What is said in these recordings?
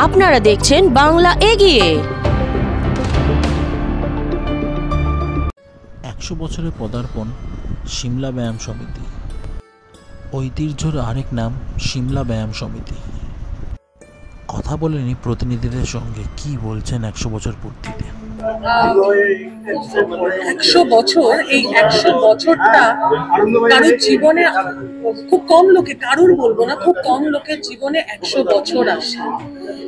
আপনারা দেখছেন বাংলা এগিয়ে। 100 বছরের পদার্পণ সিমলা ব্যায়াম সমিতি। ঐতিহ্যের আরেক নাম সিমলা ব্যায়াম সমিতি। কথা বলেনি প্রতিনিধিদের সঙ্গে, কি বলছেন 100 বছর পূর্তিতে। 100 বছর, এই 100 বছরটা কারোর জীবনে খুব কম লোকে, কারোর বলবো না, খুব কম লোকের জীবনে 100 বছর আসে।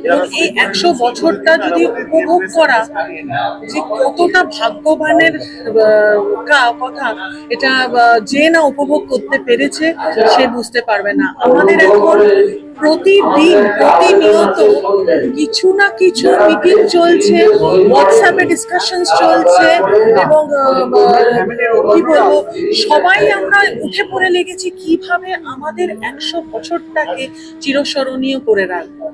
এবং এই 100 বছরটা যদি উপভোগ করা যে কতটা ভাগ্যবানের কথা, এটা যে না উপভোগ করতে পেরেছে সে বুঝতে পারবে না। আমাদের এখন প্রতিদিন প্রতিনিয়ত কিছু না কিছু মিটিং চলছে, হোয়াটসঅ্যাপে ডিসকাশন চলছে, এবং কি বলবো, সবাই আমরা উঠে পড়ে লেগেছি কিভাবে আমাদের 100 বছরটাকে চিরস্মরণীয় করে রাখবো।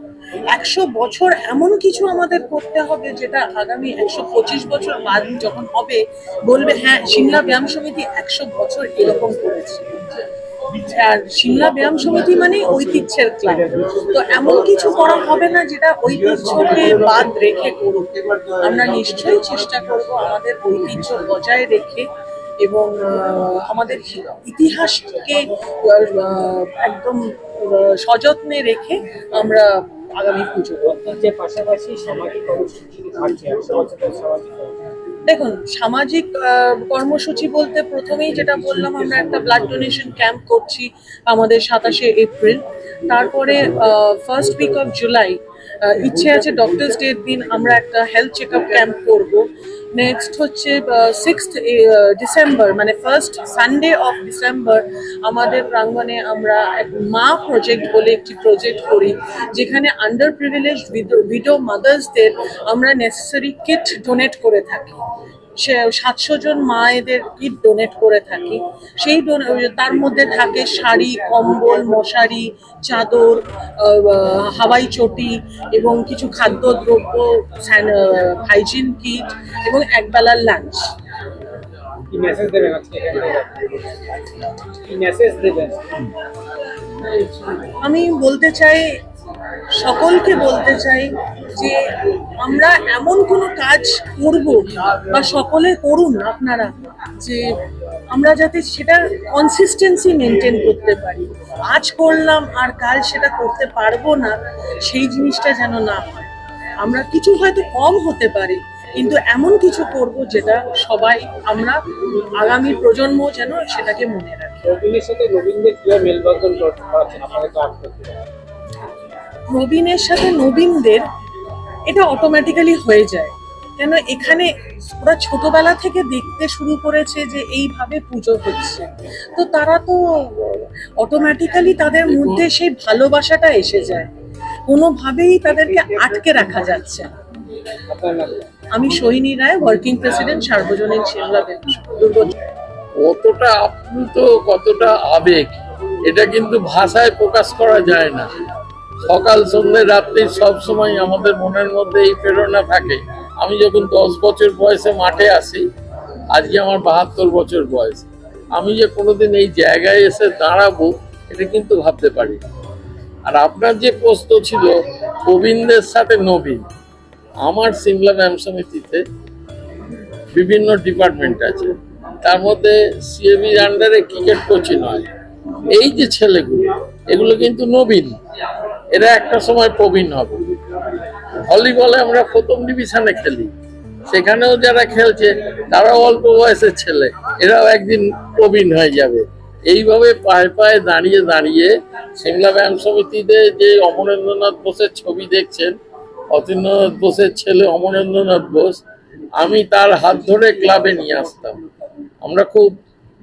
100 বছর এমন কিছু আমাদের করতে হবে যেটা আগামী 125 বছর বাদ যখন হবে বলবে হ্যাঁ, সিমলা ব্যায়াম সমিতি 100 বছর এরকম করেছে। আর সিমলা ব্যায়াম সমিতি মানে ঐতিহ্যের ক্লাব, তো এমন কিছু করা হবে না যেটা ঐতিহ্যকে বাদ রেখে করুক। আমরা নিশ্চয়ই চেষ্টা করব আমাদের ঐতিহ্য বজায় রেখে এবং আমাদের ইতিহাসকে একদম সযত্নে রেখে আমরা আগামী পুজো করব। পাশাপাশি সামাজিক কর্মসূচি দেখুন, সামাজিক কর্মসূচি বলতে প্রথমেই যেটা বললাম, আমরা একটা ব্লাড ডোনেশন ক্যাম্প করছি আমাদের 27শে এপ্রিল। তারপরে ফার্স্ট উইক অফ জুলাই ইচ্ছে আছে ডক্টরস ডের দিন আমরা একটা হেলথ চেক আপ ক্যাম্প করবো। নেক্সট হচ্ছে 6th ডিসেম্বর, মানে ফার্স্ট সানডে অফ ডিসেম্বর আমাদের প্রাঙ্গণে আমরা এক মা প্রজেক্ট বলে একটি প্রজেক্ট করি, যেখানে আন্ডার প্রিভিলেজ উইডো মাদার্সদের আমরা নেসেসারি কিট ডোনেট করে থাকি। 700 জন মায়েদের কিট ডোনেট করে থাকি। সেই তার মধ্যে থাকে শাড়ি, কম্বল, মশারি, চাদর, হাওয়াই চটি এবং কিছু খাদ্যদ্রব্য, হাইজিন কিট এবং একবেলার লাঞ্চ। আমি বলতে চাই, সকলকে বলতে চাই যে আমরা এমন কোনো কাজ করব বা সকলে করুন আপনারা, যে আমরা যাতে সেটা কনসিস্টেন্সি মেনটেন করতে পারি। আজ করলাম আর কাল সেটা করতে পারবো না, সেই জিনিসটা যেন না হয়। আমরা কিছু হয়তো কম হতে পারে, কিন্তু এমন কিছু করব যেটা সবাই, আমরা আগামী প্রজন্ম যেন সেটাকে মনে রাখে। প্রবীণের সাথে নবীনদের এটা অটোমেটিক্যালি হয়ে যায়, কেন এখানে ওরা ছোটবেলা থেকে দেখতে শুরু করেছে যে এইভাবে পুজো হচ্ছে, তো তারা তো অটোমেটিক্যালি তাদের মধ্যে সেই ভালোবাসাটা এসে যায়, কোনোভাবেই তাদেরকে আটকে রাখা যাচ্ছে না। আমি সোহিনী রায়, ওয়ার্কিং প্রেসিডেন্ট, সার্বজনীন সিমলা ব্যায়াম সমিতি। কতটা আপ্লুত, কতটা আবেগ, এটা কিন্তু ভাষায় প্রকাশ করা যায় না। সকাল সন্ধ্যে রাত্রি সবসময় আমাদের মনের মধ্যে এই প্রেরণা থাকে। আমি যখন 10 বছর বয়সে মাঠে আসি, আজকে আমার 72 বছর বয়স, আমি যে কোনোদিন এই জায়গায় এসে দাঁড়াবো এটা কিন্তু ভাবতে পারি। আর আপনার যে প্রশ্ন ছিল প্রবীণদের সাথে নবীন, আমার সিমলা ব্যায়াম সমিতিতে বিভিন্ন ডিপার্টমেন্ট আছে, তার মধ্যে সিএবির আন্ডারে ক্রিকেট কোচিং হয়। এই যে ছেলেগুলো, এগুলো কিন্তু নবীন, এরা একটা সময় প্রবীণ হবে। ভলিবলে আমরা প্রথম ডিভিশনে খেলি, সেখানেও যারা খেলছে তারাও অল্প বয়সের ছেলে, এরাও একদিন প্রবীণ হয়ে যাবে। এইভাবে পায়ে পায়ে দাঁড়িয়ে দাঁড়িয়ে সিমলা ব্যায়াম সমিতিতে যে অমরেন্দ্রনাথ বোসের ছবি দেখছেন, অতীন্দ্রনাথ বোসের ছেলে অমরেন্দ্রনাথ বোস, আমি তার হাত ধরে ক্লাবে নিয়ে আসতাম। আমরা খুব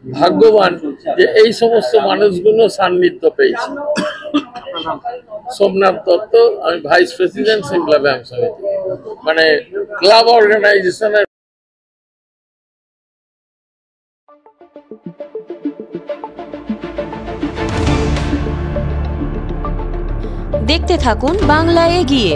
ভাগ্যবান যে এই সমস্ত মানুষগুলো সান্নিধ্য পেয়েছি। সোমনাথ দত্ত, আমি ভাইস প্রেসিডেন্ট সিমলা ব্যায়াম সমিতি, মানে ক্লাব অর্গানাইজেশনের। দেখতে থাকুন বাংলা এগিয়ে।